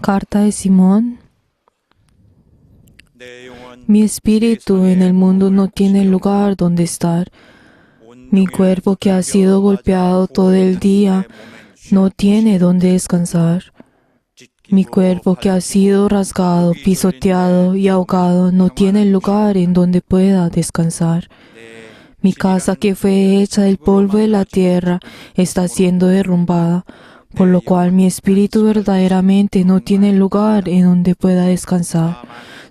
Carta de Simón. Mi espíritu en el mundo no tiene lugar donde estar. Mi cuerpo que ha sido golpeado todo el día no tiene donde descansar. Mi cuerpo que ha sido rasgado, pisoteado y ahogado no tiene lugar en donde pueda descansar. Mi casa que fue hecha del polvo de la tierra está siendo derrumbada, por lo cual mi espíritu verdaderamente no tiene lugar en donde pueda descansar.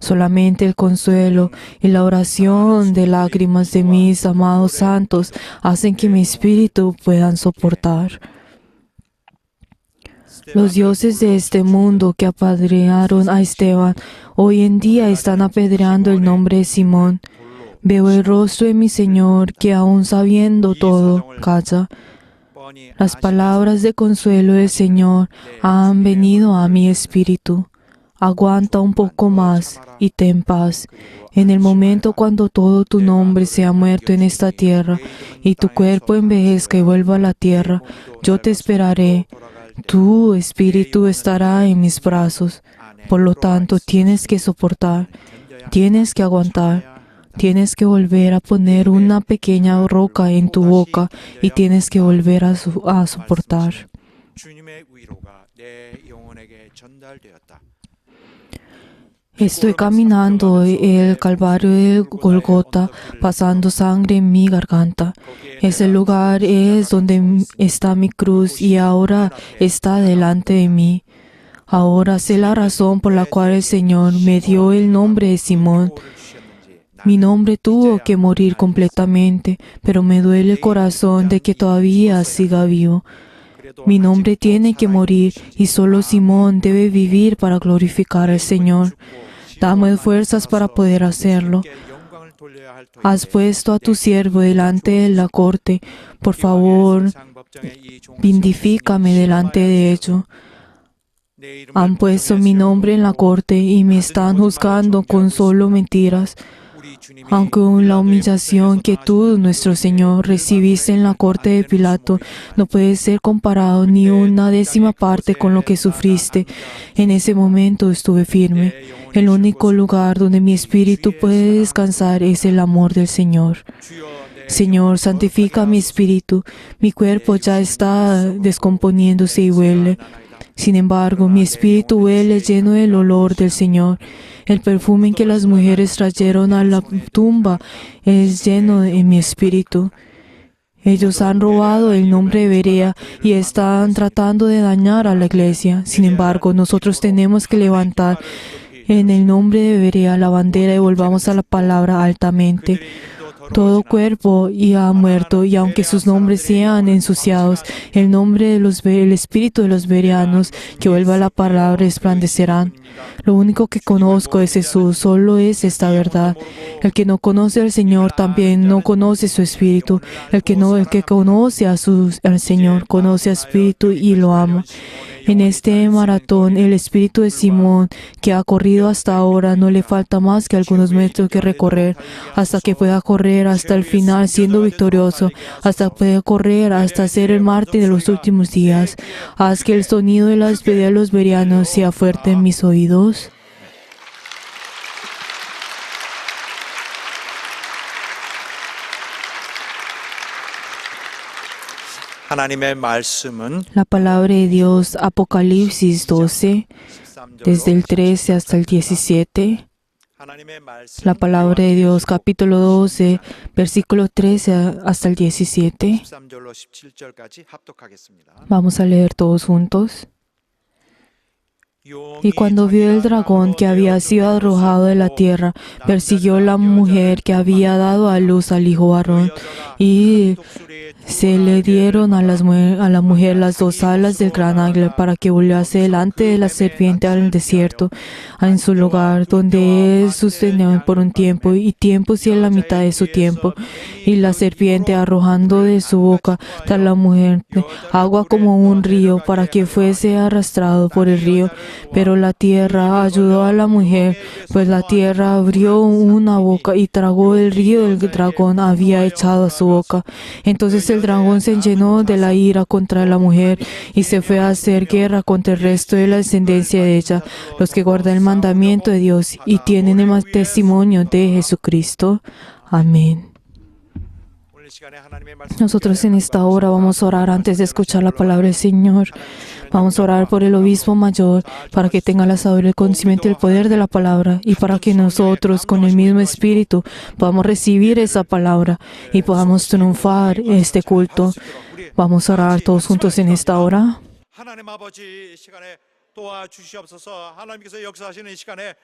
Solamente el consuelo y la oración de lágrimas de mis amados santos hacen que mi espíritu puedan soportar. Los dioses de este mundo que apedrearon a Esteban, hoy en día están apedreando el nombre de Simón. Veo el rostro de mi Señor que aún sabiendo todo, calla. Las palabras de consuelo del Señor han venido a mi espíritu. Aguanta un poco más y ten paz. En el momento cuando todo tu nombre sea muerto en esta tierra y tu cuerpo envejezca y vuelva a la tierra, yo te esperaré. Tu espíritu estará en mis brazos. Por lo tanto, tienes que soportar, tienes que aguantar, tienes que volver a poner una pequeña roca en tu boca y tienes que volver a soportar. Estoy caminando el Calvario de Golgota, pasando sangre en mi garganta. Ese lugar es donde está mi cruz y ahora está delante de mí. Ahora sé la razón por la cual el Señor me dio el nombre de Simón. Mi nombre tuvo que morir completamente, pero me duele el corazón de que todavía siga vivo. Mi nombre tiene que morir y solo Simón debe vivir para glorificar al Señor. Dame fuerzas para poder hacerlo. Has puesto a tu siervo delante de la corte. Por favor, vindifícame delante de ello. Han puesto mi nombre en la corte y me están juzgando con solo mentiras. Aunque la humillación que tú, nuestro Señor, recibiste en la corte de Pilato no puede ser comparado ni una décima parte con lo que sufriste, en ese momento estuve firme. El único lugar donde mi espíritu puede descansar es el amor del Señor. Señor, santifica mi espíritu. Mi cuerpo ya está descomponiéndose y huele. Sin embargo, mi espíritu huele lleno del olor del Señor. El perfume que las mujeres trajeron a la tumba es lleno de mi espíritu. Ellos han robado el nombre de Berea y están tratando de dañar a la iglesia. Sin embargo, nosotros tenemos que levantar en el nombre de Berea la bandera y volvamos a la palabra altamente. Todo cuerpo ya ha muerto, y aunque sus nombres sean ensuciados, el espíritu de los bereanos que vuelva a la palabra resplandecerán. Lo único que conozco es Jesús, solo es esta verdad. El que no conoce al Señor también no conoce su espíritu. El que conoce al Señor conoce al Espíritu y lo ama. En este maratón, el espíritu de Simón, que ha corrido hasta ahora, no le falta más que algunos metros que recorrer, hasta que pueda correr hasta el final siendo victorioso, hasta pueda correr hasta ser el mártir de los últimos días. Haz que el sonido de la despedida de los bereanos sea fuerte en mis oídos. La palabra de Dios, Apocalipsis 12, desde el 13 hasta el 17. La palabra de Dios, capítulo 12, versículo 13 hasta el 17. Vamos a leer todos juntos. Y cuando vio el dragón que había sido arrojado de la tierra, persiguió a la mujer que había dado a luz al hijo varón, y se le dieron a la mujer las dos alas del gran águila para que volase delante de la serpiente al desierto, en su lugar, donde es sostenido por un tiempo y tiempos y en la mitad de su tiempo. Y la serpiente arrojando de su boca tras la mujer agua como un río para que fuese arrastrado por el río. Pero la tierra ayudó a la mujer, pues la tierra abrió una boca y tragó el río del dragón había echado a su su boca. Entonces el dragón se llenó de la ira contra la mujer y se fue a hacer guerra contra el resto de la descendencia de ella, los que guardan el mandamiento de Dios y tienen el testimonio de Jesucristo. Amén. Nosotros en esta hora vamos a orar antes de escuchar la palabra del Señor. Vamos a orar por el obispo mayor para que tenga la sabiduría, el conocimiento y el poder de la palabra y para que nosotros con el mismo espíritu podamos recibir esa palabra y podamos triunfar en este culto. Vamos a orar todos juntos en esta hora. 하나님 아버지 시간에 도와주시옵소서. 하나님께서 역사하시는 시간에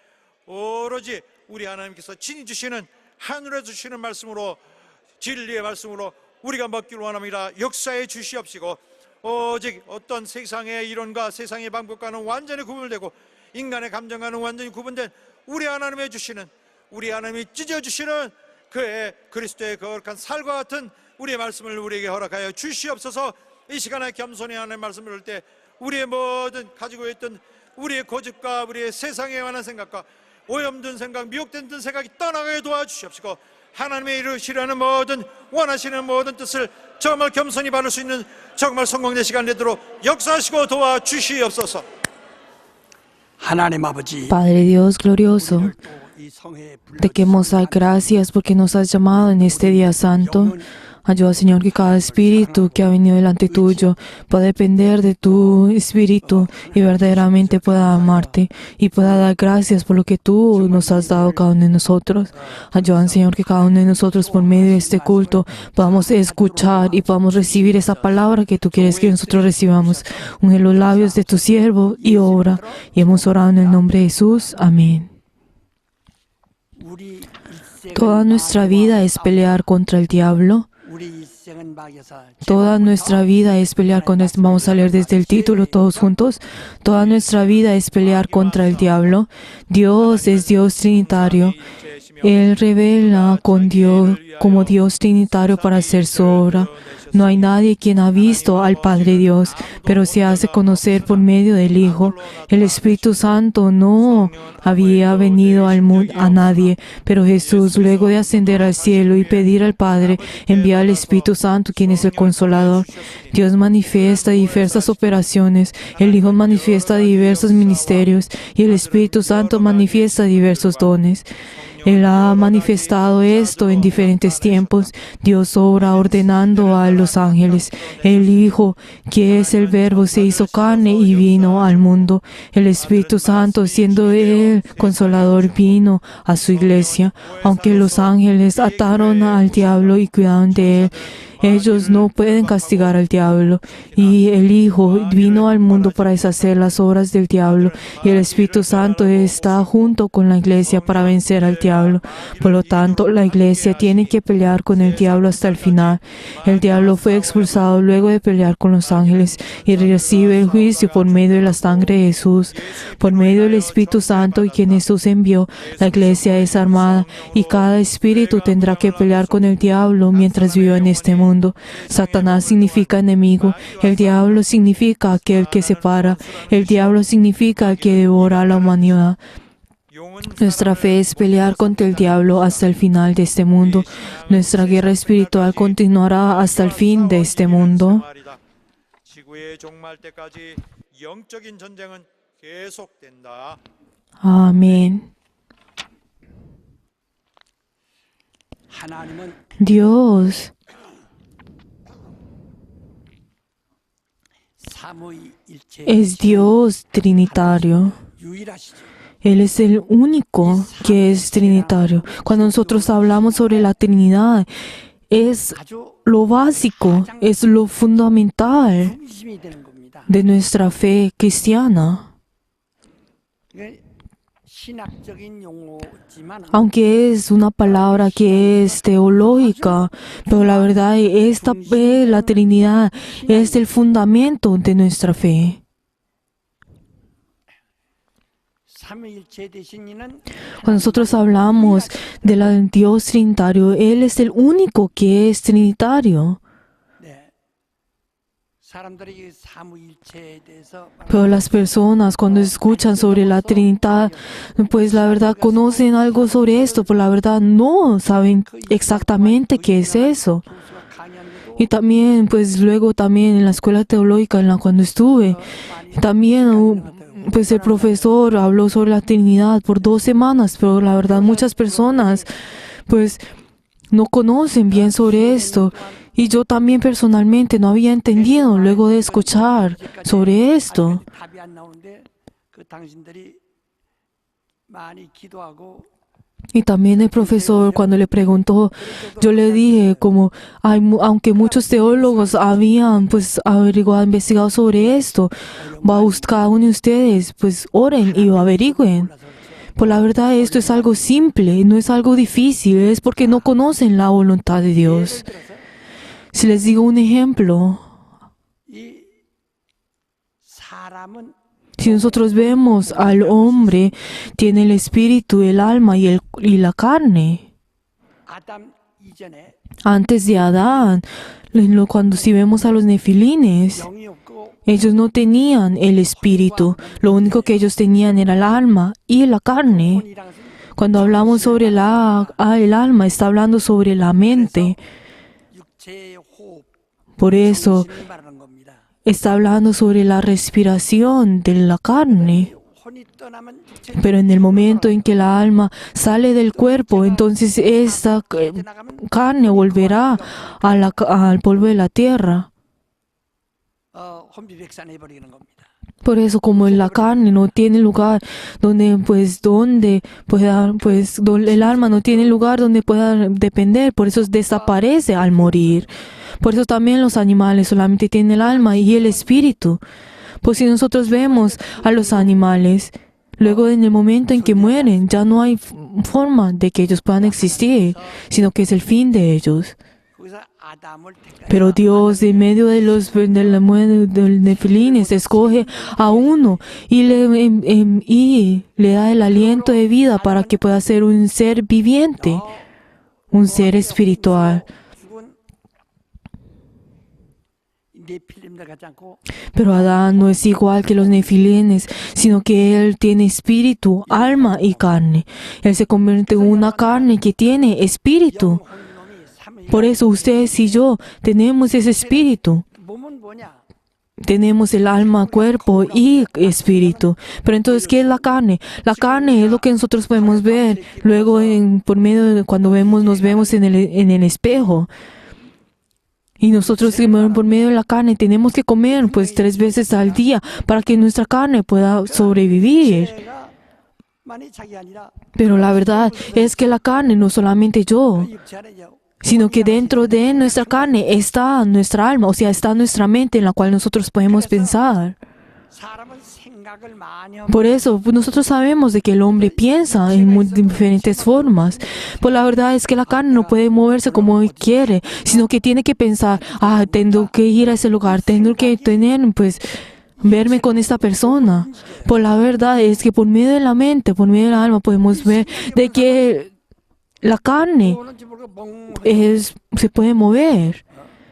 오로지 우리 하나님께서 친히 주시는 하늘에 주시는 말씀으로 진리의 말씀으로 우리가 먹기를 원합니다. 역사해 주시옵시고 오직 어떤 세상의 이론과 세상의 방법과는 완전히 구분되고 인간의 감정과는 완전히 구분된 우리 하나님의 주시는 우리 하나님이 찢어주시는 그의 그리스도의 거룩한 살과 같은 우리의 말씀을 우리에게 허락하여 주시옵소서. 이 시간에 겸손히 하나님의 말씀을 할 때 우리의 모든 가지고 있던 우리의 고집과 우리의 세상에 관한 생각과 오염된 생각, 미혹된 생각이 떠나가게 도와주시옵시고 하나님의 이루시려는 모든 원하시는 모든 뜻을 정말 겸손히 받을 수 있는 정말 성공된 시간 되도록 역사하시고 도와주시옵소서. 하나님 아버지, Padre Dios glorioso, te queremos dar gracias porque nos has llamado en este día santo. Ayuda, Señor, que cada espíritu que ha venido delante tuyo pueda depender de tu espíritu y verdaderamente pueda amarte y pueda dar gracias por lo que tú nos has dado cada uno de nosotros. Ayuda, Señor, que cada uno de nosotros por medio de este culto podamos escuchar y podamos recibir esa palabra que tú quieres que nosotros recibamos. Unge los labios de tu siervo y obra. Y hemos orado en el nombre de Jesús. Amén. Toda nuestra vida es pelear contra el diablo. Toda nuestra vida es pelear contra esto. Vamos a leer desde el título todos juntos. Toda nuestra vida es pelear contra el diablo. Dios es Dios trinitario. Él revela con Dios como Dios trinitario para hacer su obra. No hay nadie quien ha visto al Padre Dios, pero se hace conocer por medio del Hijo. El Espíritu Santo no había venido al mundo a nadie, pero Jesús, luego de ascender al cielo y pedir al Padre, envía al Espíritu Santo, quien es el Consolador. Dios manifiesta diversas operaciones, el Hijo manifiesta diversos ministerios y el Espíritu Santo manifiesta diversos dones. Él ha manifestado esto en diferentes tiempos. Dios obra ordenando a los ángeles. El Hijo, que es el Verbo, se hizo carne y vino al mundo. El Espíritu Santo, siendo Él Consolador, vino a su iglesia. Aunque los ángeles ataron al diablo y cuidaron de Él, ellos no pueden castigar al diablo. Y el Hijo vino al mundo para deshacer las obras del diablo. Y el Espíritu Santo está junto con la iglesia para vencer al diablo. Por lo tanto, la iglesia tiene que pelear con el diablo hasta el final. El diablo fue expulsado luego de pelear con los ángeles y recibe el juicio por medio de la sangre de Jesús. Por medio del Espíritu Santo y quien Jesús envió, la iglesia es armada y cada espíritu tendrá que pelear con el diablo mientras vive en este mundo. Satanás significa enemigo. El diablo significa aquel que separa. El diablo significa el que devora a la humanidad. Nuestra fe es pelear contra el diablo hasta el final de este mundo. Nuestra guerra espiritual continuará hasta el fin de este mundo. Amén. Dios es Dios trinitario. Él es el único que es trinitario. Cuando nosotros hablamos sobre la Trinidad, es lo básico, es lo fundamental de nuestra fe cristiana. Aunque es una palabra que es teológica, pero la verdad la Trinidad es el fundamento de nuestra fe. Cuando nosotros hablamos del Dios trinitario, Él es el único que es trinitario. Pero las personas cuando escuchan sobre la Trinidad, pues la verdad conocen algo sobre esto, pero la verdad no saben exactamente qué es eso. Y también, pues luego también en la escuela teológica cuando estuve, también pues el profesor habló sobre la Trinidad por 2 semanas, pero la verdad muchas personas pues no conocen bien sobre esto. Y yo también personalmente no había entendido luego de escuchar sobre esto. 답이 안 나오는데 그 당신들이 많이 기도하고 Y también el profesor, cuando le preguntó, yo le dije como, aunque muchos teólogos habían pues averiguado, investigado sobre esto, cada uno de ustedes pues oren y averigüen. Por la verdad esto es algo simple, no es algo difícil, es porque no conocen la voluntad de Dios. Si les digo un ejemplo, 이 사람은 si nosotros vemos al hombre, tiene el espíritu, el alma y la carne. 아담 이전에 Antes de Adán, cuando si vemos a los nefilines, 영이 없고 ellos no tenían el espíritu, lo único que ellos tenían era el alma y la carne. 혼이라는 것은 Cuando hablamos sobre el alma, está hablando sobre la mente. 육체의 호흡, Por eso 정신을 말하는 겁니다. está hablando sobre la respiración de la carne. 혼이 떠나면 육체 Pero en el momento en que la alma sale del cuerpo, entonces esta carne volverá al polvo de la tierra. 혼비백산해 버리는 겁니다. Por eso, como en la carne no tiene lugar donde el alma no tiene lugar donde pueda depender, por eso desaparece al morir. Por eso también los animales solamente tienen el alma y el espíritu. Pues si nosotros vemos a los animales, luego en el momento en que mueren, ya no hay forma de que ellos puedan existir, sino que es el fin de ellos. 거기서 아담을 택하여 Pero Dios, en medio de los nefilines, escoge a uno y le da el aliento de vida para que pueda ser un ser viviente, un ser espiritual. 죽은 네필림들 같지 않고 Pero Adán no es igual que los nefilines, sino que él tiene espíritu, alma y carne. Él se convierte en una carne que tiene espíritu. 놈이 삼위. Por eso ustedes y yo tenemos ese espíritu. 몸은 뭐냐? Tenemos el alma, cuerpo y espíritu. Pero entonces, ¿qué es la carne? La carne es lo que nosotros podemos ver. Luego, por medio de cuando nos vemos en el espejo. Y nosotros por medio de la carne tenemos que comer pues 3 veces al día para que nuestra carne pueda sobrevivir. 내가 만이 자기 아니라 Pero la verdad es que la carne no solamente yo, 육체 안에 sino que dentro de nuestra carne está nuestra alma, o sea, está nuestra mente en la cual nosotros podemos pensar. 사람은 생각을 많이 Por eso, nosotros sabemos de que el hombre piensa en diferentes formas. Pues la verdad es que la carne no puede moverse como él quiere, sino que tiene que pensar, tengo que ir a ese lugar, tengo que verme con esta persona. Pues la verdad es que por medio de la mente, por medio del alma, podemos ver de que la carne 오는지 모르고 멍 se puede mover.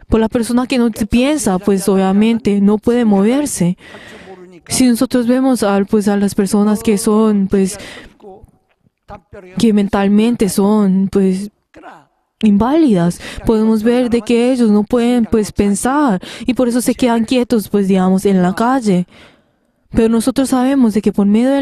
Por la persona que no piensa, pues obviamente no puede moverse. 할줄 모르니까 Si nosotros vemos a las personas que son, 죽고 담벼락에 que mentalmente son, 그러나 inválidas, podemos ver de que ellos no pueden, pensar y por eso se quedan quietos, digamos, en la calle. Pero nosotros sabemos de que por medio de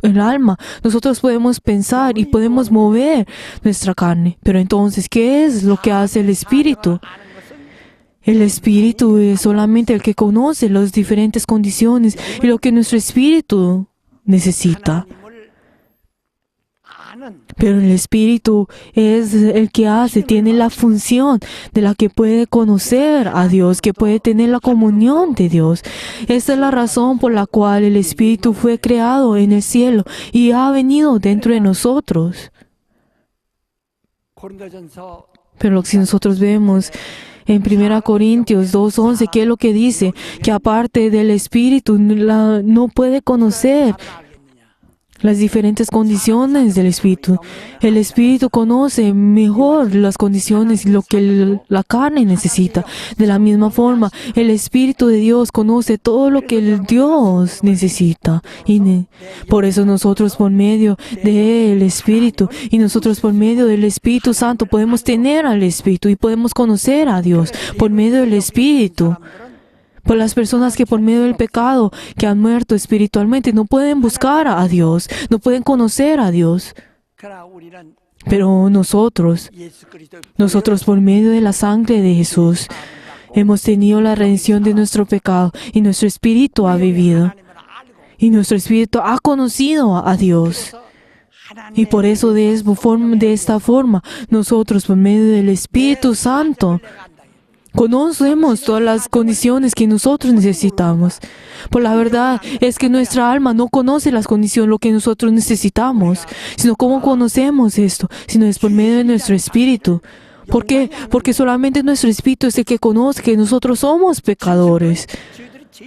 el alma, nosotros podemos pensar y podemos mover nuestra carne. Pero entonces, ¿qué es lo que hace el espíritu? El espíritu es solamente el que conoce las diferentes condiciones y lo que nuestro espíritu necesita. 하나님을 아는 Pero el espíritu es el que tiene la función de la que puede conocer a Dios, que puede tener la comunión de Dios. Esta es la razón por la cual el espíritu fue creado en el cielo y ha venido dentro de nosotros. 고린도전서 Pero si nosotros vemos en 1 Corintios 2:11, ¿qué es lo que dice? Que aparte del espíritu no puede conocer. 알겠느냐? las diferentes condiciones del Espíritu. El Espíritu conoce mejor las condiciones y lo que la carne necesita. De la misma forma, el Espíritu de Dios conoce todo lo que el Dios necesita. Por eso nosotros por medio del Espíritu y nosotros por medio del Espíritu Santo podemos tener al Espíritu y podemos conocer a Dios por medio del Espíritu. Por las personas que por medio del pecado, que han muerto espiritualmente, no pueden buscar a Dios, no pueden conocer a Dios. Pero nosotros por medio de la sangre de Jesús, hemos tenido la redención de nuestro pecado y nuestro espíritu ha vivido. Y nuestro espíritu ha conocido a Dios. Y por eso de esta forma, nosotros por medio del Espíritu Santo, conocemos todas las condiciones que nosotros necesitamos. Por la verdad es que nuestra alma no conoce las condiciones, lo que nosotros necesitamos, sino cómo conocemos esto, sino es por medio de nuestro espíritu. ¿Por qué? Porque solamente nuestro espíritu es el que conoce que nosotros somos pecadores.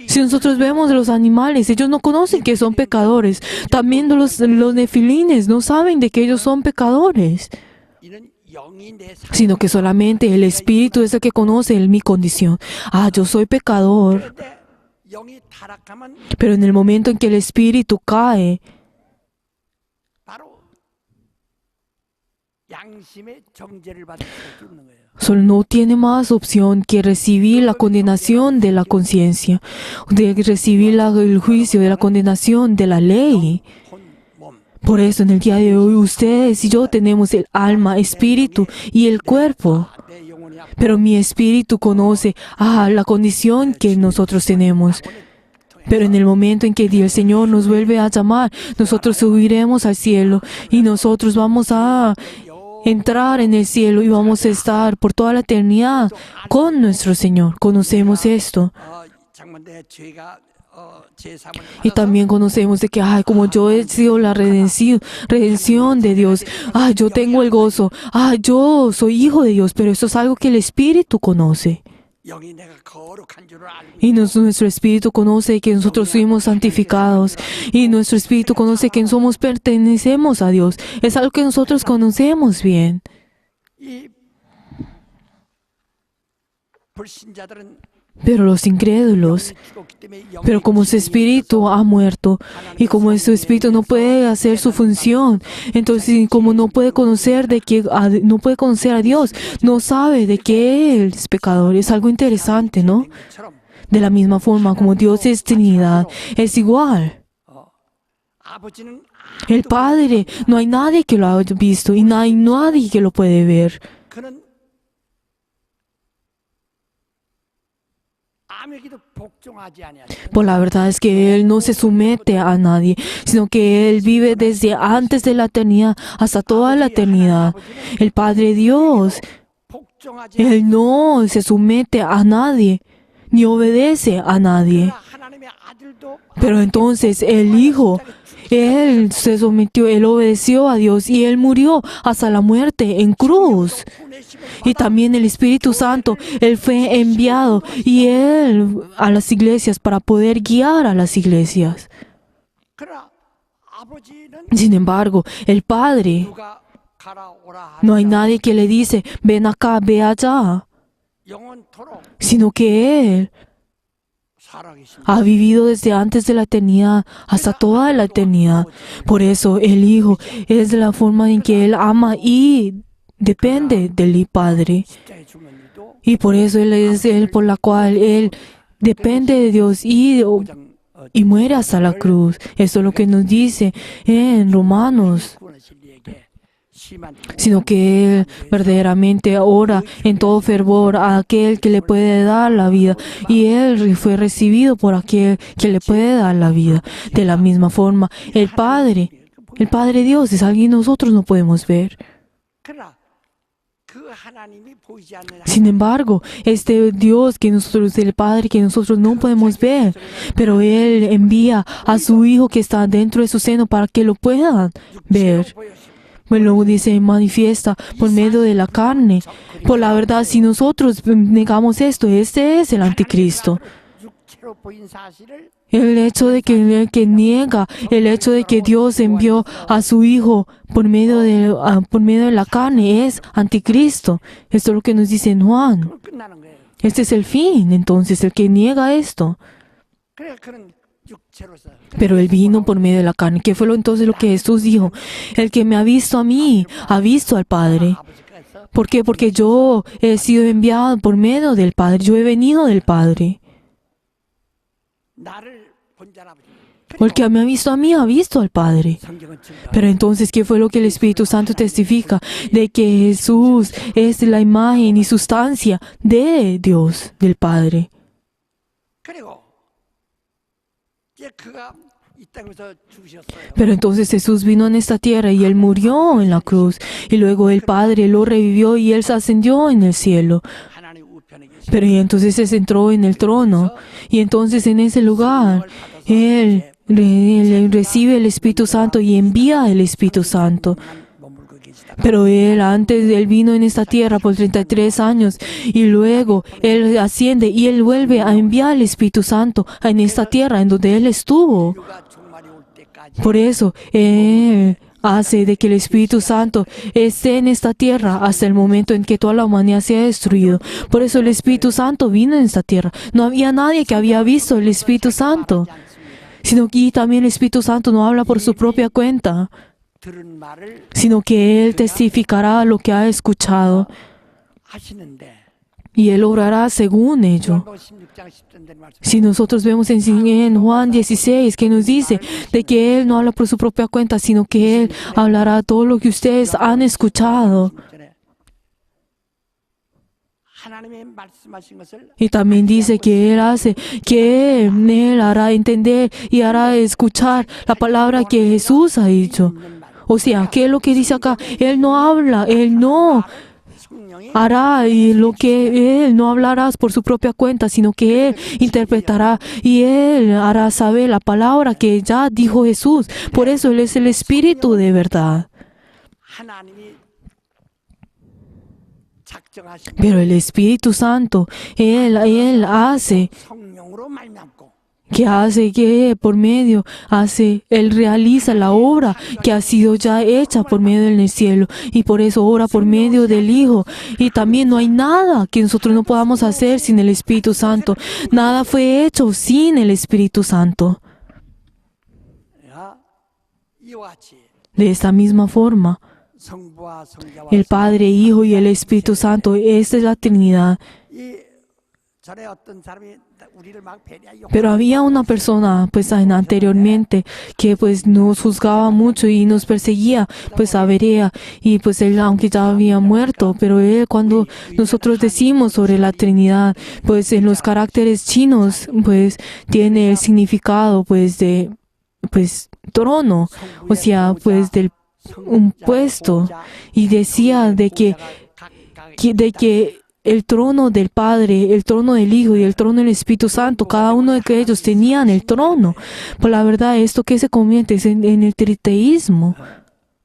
Si nosotros vemos los animales, ellos no conocen que son pecadores. También los nefilines no saben de que ellos son pecadores, sino que solamente el Espíritu es el que conoce mi condición. Yo soy pecador. Pero en el momento en que el Espíritu cae, solo no tiene más opción que recibir la condenación de la conciencia, de recibir el juicio de la condenación de la ley. Por eso en el día de hoy ustedes y yo tenemos el alma, espíritu y el cuerpo. Pero mi espíritu conoce la condición que nosotros tenemos. Pero en el momento en que el Señor nos vuelve a llamar, nosotros subiremos al cielo y nosotros vamos a entrar en el cielo y vamos a estar por toda la eternidad con nuestro Señor. Conocemos esto. Y también conocemos de que, como yo he sido la redención de Dios, yo tengo el gozo, yo soy hijo de Dios, pero eso es algo que el Espíritu conoce. Y nuestro Espíritu conoce que nosotros fuimos santificados. Y nuestro Espíritu conoce que pertenecemos a Dios. Es algo que nosotros conocemos bien. Pero los incrédulos, pero como su espíritu ha muerto y como su espíritu no puede hacer su función, entonces como no puede conocer a Dios, no sabe de que Él es pecador. Es algo interesante, ¿no? De la misma forma como Dios es Trinidad, es igual. El Padre, no hay nadie que lo haya visto y no hay nadie que lo puede ver. Por la verdad es que Él no se somete a nadie, sino que Él vive desde antes de la eternidad hasta toda la eternidad. El Padre Dios, Él no se somete a nadie, ni obedece a nadie. Pero entonces el Hijo, Él se sometió, Él obedeció a Dios y Él murió hasta la muerte en cruz. Y también el Espíritu Santo, Él fue enviado y Él a las iglesias para poder guiar a las iglesias. Sin embargo, el Padre, no hay nadie que le dice, ven acá, ve allá, sino que Él ha vivido desde antes de la eternidad hasta toda la eternidad. Por eso el Hijo es de la forma en que Él ama y depende del Padre. Y por eso Él es Él por la cual Él depende de Dios y muere hasta la cruz. Eso es lo que nos dice en Romanos. Sino que Él verdaderamente ora en todo fervor a aquel que le puede dar la vida. Y Él fue recibido por aquel que le puede dar la vida. De la misma forma, el Padre Dios es alguien que nosotros no podemos ver. Sin embargo, este Dios el Padre que nosotros no podemos ver, pero Él envía a su Hijo que está dentro de su seno para que lo puedan ver. Luego dice, manifiesta por medio de la carne. Por la verdad, si nosotros negamos esto, este es el anticristo. 육체로 보인 사실을 El hecho de que niega el hecho de que Dios envió a su Hijo por medio de la carne es anticristo. Esto es lo que nos dice en Juan. 그걸 끝나는 거예요. Este es el fin. Entonces, el que niega esto. 그래 그는 육체로서 Pero Él vino por medio de la carne. ¿Qué fue entonces lo que Jesús dijo? El que me ha visto a mí, ha visto al Padre. 아버지께서 ¿Por qué? Porque yo he sido enviado por medio del Padre. Yo he venido del Padre. 나를 본 자는 아버지. El que me ha visto a mí, ha visto al Padre. 성경은 증거. Pero entonces, ¿qué fue lo que el Espíritu Santo testifica? De que Jesús es la imagen y sustancia de Dios, del Padre. 그리고 이제 그가 이 땅에서 죽으셨어요. Pero entonces Jesús vino en esta tierra y Él murió en la cruz. Y luego el Padre lo revivió y Él se ascendió en el cielo. 하나님 우편에 계신 Pero y entonces se centró en el trono. Y entonces en ese lugar, Él recibe el Espíritu Santo y envía el Espíritu Santo. 머물고 계시다. Pero Él vino en esta tierra por 33 años y luego Él asciende y Él vuelve a enviar el Espíritu Santo en esta tierra en donde Él estuvo. 인류가 종말이 올 때까지 Por eso Él hace de que el Espíritu Santo esté en esta tierra hasta el momento en que toda la humanidad sea destruido. Por eso el Espíritu Santo vino en esta tierra. No había nadie que había visto el Espíritu Santo, sino que también el Espíritu Santo no habla por su propia cuenta, 들은 말을 sino que Él testificará lo que ha escuchado 하시는데 y Él obrará según ello. 요한복음 16장 10절 말씀. Si nosotros vemos en Juan 16 que nos dice de que Él no habla por su propia cuenta, sino que Él hablará todo lo que ustedes han escuchado. 16절에 하나님의 말씀하신 것을 Y también dice que Él hará entender y hará escuchar la palabra que Jesús ha dicho. O sea, ¿qué es lo que dice acá? Él no habla, Él no 성령이 hará y lo que Él no hablará por su propia cuenta, sino que Él interpretará y Él hará saber la palabra que ya dijo Jesús. Por eso Él es el Espíritu de verdad. 하나님이 작정하신 Pero el Espíritu Santo, Él hace 성령으로 말미암고 que por medio Él realiza la obra que ha sido ya hecha por medio del cielo y por eso obra por medio del Hijo. Y también no hay nada que nosotros no podamos hacer sin el Espíritu Santo. Nada fue hecho sin el Espíritu Santo. 이와 같이 De esta misma forma, 성부와 성자와 el Padre, Hijo y el Espíritu Santo, esta es la Trinidad. 이 전에 어떤 사람이 우리를 막 배려하고 Pero había una persona, pues anteriormente, que pues nos juzgaba mucho y nos perseguía, pues a Berea, y pues él, aunque ya había muerto, pero él, cuando nosotros decimos sobre la Trinidad, pues en los caracteres chinos, pues tiene el significado, pues de, pues trono, o sea, pues del un puesto, y decía de que el trono del Padre, el trono del Hijo y el trono del Espíritu Santo, cada uno de ellos tenían el trono. Pues la verdad, esto que se convierte es en el triteísmo.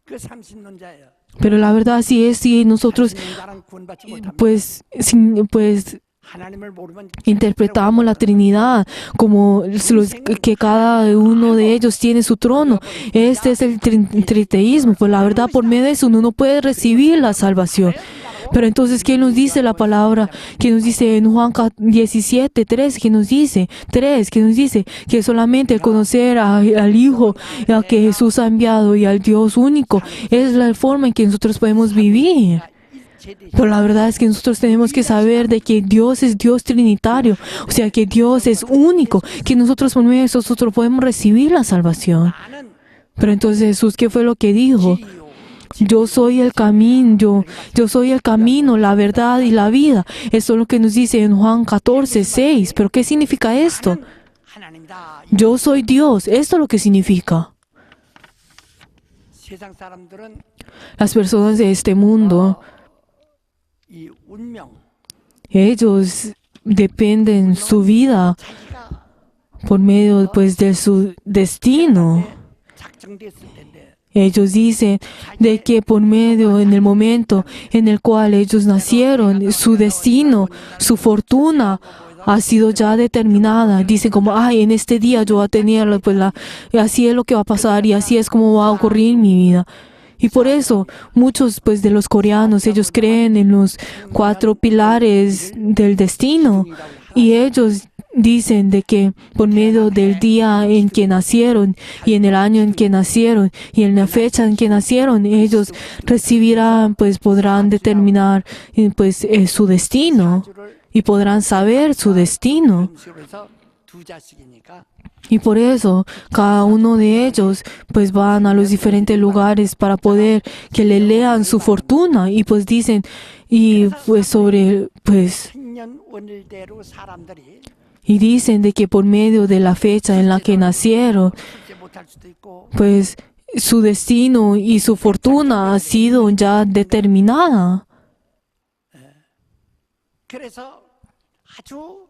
그 삼신론자예요. Pero la verdad sí es, si nosotros 삼신론자는 구원받지 못합니다. pues 하나님을 모르면 interpretamos la Trinidad como que cada uno de ellos tiene su trono. Este es el triteísmo. Pues la verdad, por medio de eso uno no puede recibir la salvación. Pero entonces, ¿qué nos dice la palabra? Que nos dice en Juan 17:3, que nos dice que solamente el conocer al Hijo, a que Jesús ha enviado y al Dios único, es la forma en que nosotros podemos vivir. Pero la verdad es que nosotros tenemos que saber de que Dios es Dios trinitario, o sea que Dios es único, que nosotros por medio de eso nosotros podemos recibir la salvación. 나는 Pero entonces Jesús, ¿qué fue lo que dijo? Yo soy el camino, yo soy el camino, la verdad y la vida. Eso es lo que nos dice en Juan 14:6. ¿Pero qué significa esto? 하나님이다. Yo soy Dios. Esto es lo que significa. 세상 사람들은 Las personas de este mundo, 이 운명, ellos dependen su vida 자기가 por medio pues de su destino. 작정됐을 텐데 Ellos dicen de que por medio, en el momento en el cual ellos nacieron, su destino, su fortuna ha sido ya determinada. Dicen como, ay, en este día yo voy a tener, pues así es lo que va a pasar y así es como va a ocurrir mi vida. Y por eso muchos pues de los coreanos, ellos creen en los 4 pilares del destino y ellos dicen de que por medio del día en que nacieron y en el año en que nacieron y en la fecha en que nacieron, ellos recibirán, pues podrán determinar pues su destino y podrán saber su destino. 음식으로 해서 2자씩이니까 Y por eso cada uno de ellos pues van a los diferentes lugares para poder que le lean su fortuna y pues dicen y pues sobre pues 생년월일대로 사람들이 y dicen de que por medio de la fecha en la que nacieron 실제 못할 수도 있고 pues su destino y su fortuna ha sido ya determinada. 그래서 아주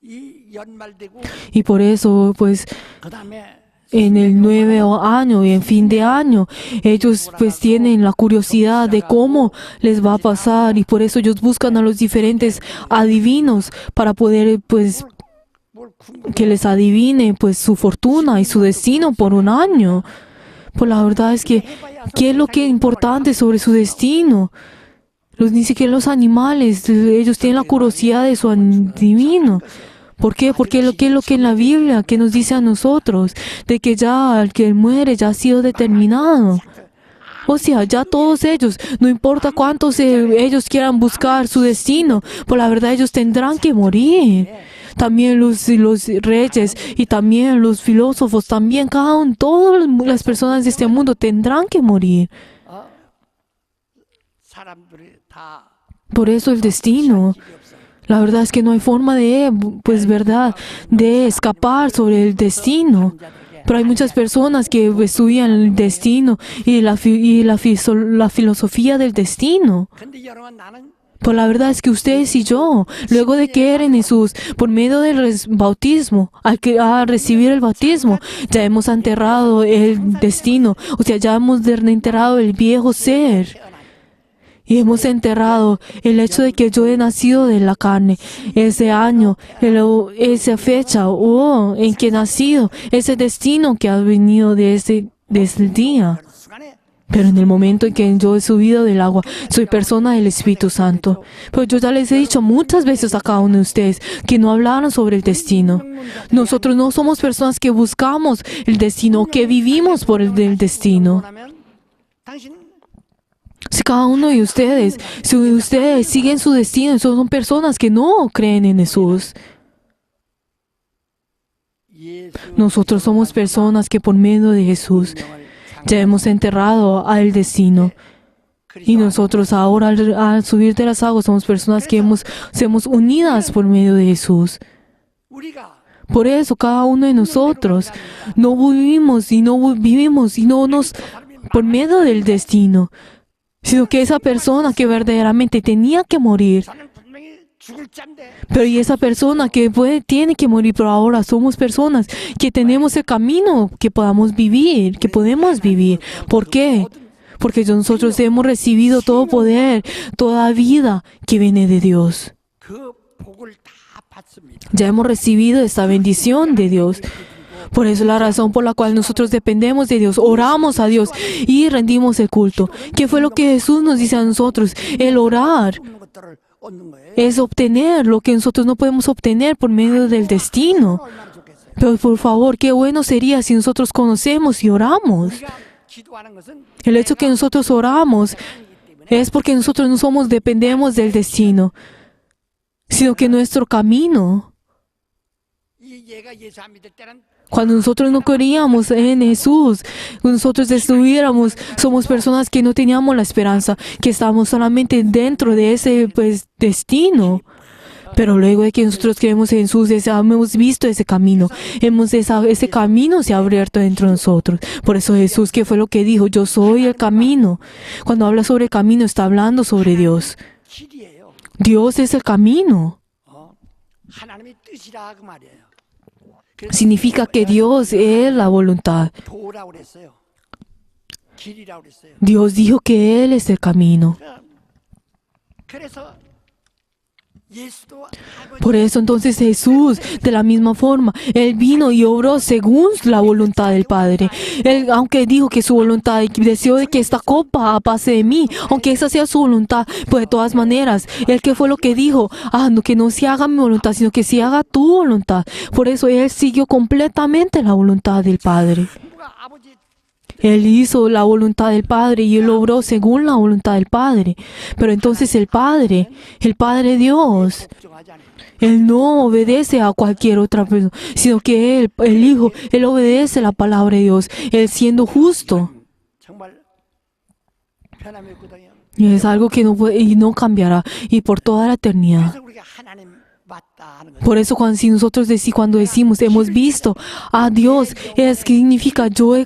이 연말되고 Y por eso pues 그다음에 en el nuevo año y en fin de año, ellos pues tienen la curiosidad de cómo les va a pasar y por eso ellos buscan a los diferentes adivinos para poder pues 뭘 궁금 que les adivine pues su fortuna y su destino por un año. Pues la verdad es que, ¿qué es lo que es importante sobre su destino? Ni siquiera los animales, ellos tienen la curiosidad de su adivino. ¿Por qué? Porque ¿qué es lo que en la Biblia que nos dice a nosotros? De que ya el que muere ya ha sido determinado. O sea, ya todos ellos, no importa cuántos ellos quieran buscar su destino, por la verdad ellos tendrán que morir. También los reyes y también los filósofos, también cada uno, todas las personas de este mundo tendrán que morir. 사람들이 다 Por eso el destino. La verdad es que no hay forma de, pues verdad, de escapar sobre el destino. Pero hay muchas personas que estudian el destino y la filosofía del destino. 근데 여러분 나는 Pues la verdad es que ustedes y yo, luego de que eran Jesús, por medio del bautismo, al recibir el bautismo, ya hemos enterrado el destino. O sea, ya hemos enterrado el viejo ser. Y hemos enterrado el hecho de que yo he nacido de la carne, ese año, esa fecha, en que he nacido, ese destino que ha venido desde el día. 순간에 Pero en el momento en que yo he subido del agua, soy persona del Espíritu Santo. Pero yo ya les he dicho muchas veces a cada uno de ustedes que no hablaron sobre el destino. Nosotros no somos personas que buscamos el destino, que vivimos por el del destino. 원하면 당신 Si cada uno de ustedes, si ustedes siguen su destino, son personas que no creen en Jesús. 예수 Nosotros somos personas que por medio de Jesús ya hemos enterrado al destino. Y nosotros ahora al subir de las aguas somos personas que somos unidas por medio de Jesús. 우리가 Por eso cada uno de nosotros no vivimos y no nos por medio del destino, sino que esa persona que verdaderamente tenía que morir, 저는 분명히 죽을 짠데 pero y esa persona que tiene que morir, pero ahora somos personas que tenemos el camino que podemos vivir. ¿Por qué? Porque nosotros hemos recibido todo poder, toda vida que viene de Dios. 그 복을 다 받습니다. Ya hemos recibido esta bendición de Dios. Por eso es la razón por la cual nosotros dependemos de Dios, oramos a Dios y rendimos el culto. ¿Qué fue lo que Jesús nos dice a nosotros? El orar 없는 것들을 얻는 거예요. es obtener lo que nosotros no podemos obtener por medio del destino. 얼마나 좋겠어요. Pero por favor, qué bueno sería si nosotros conocemos y oramos. 우리가 기도하는 것은 El hecho que nosotros oramos es porque nosotros no dependemos del destino, sino que nuestro camino, 이 얘가 예수 안 믿을 때는 cuando nosotros no creíamos en Jesús, cuando nosotros estuviéramos, somos personas que no teníamos la esperanza, que estábamos solamente dentro de ese pues, destino. Pero luego de que nosotros creemos en Jesús, hemos visto ese camino, ese camino se ha abierto dentro de nosotros. Por eso Jesús, ¿qué fue lo que dijo? Yo soy el camino. Cuando habla sobre el camino, está hablando sobre Dios. 길이에요. Dios es el camino. 하나님의 뜻이라 그 말이에요. Significa que Dios es la voluntad. 도라고 그랬어요. 길이라고 그랬어요. Dios dijo que Él es el camino. 그래서 Por eso entonces Jesús, de la misma forma, Él vino y obró según la voluntad del Padre. Él, aunque dijo que su voluntad, y deseó de que esta copa pase de mí, aunque esa sea su voluntad, pues de todas maneras, Él que fue lo que dijo, no, que no se haga mi voluntad, sino que se haga tu voluntad. Por eso Él siguió completamente la voluntad del Padre. Él hizo la voluntad del Padre y Él obró según la voluntad del Padre. Pero entonces el Padre Dios, Él no obedece a cualquier otra persona, sino que Él, el Hijo, Él obedece la palabra de Dios, Él siendo justo. Y es algo que no puede, y no cambiará, y por toda la eternidad. Por eso cuando decimos hemos visto a Dios, es que significa yo he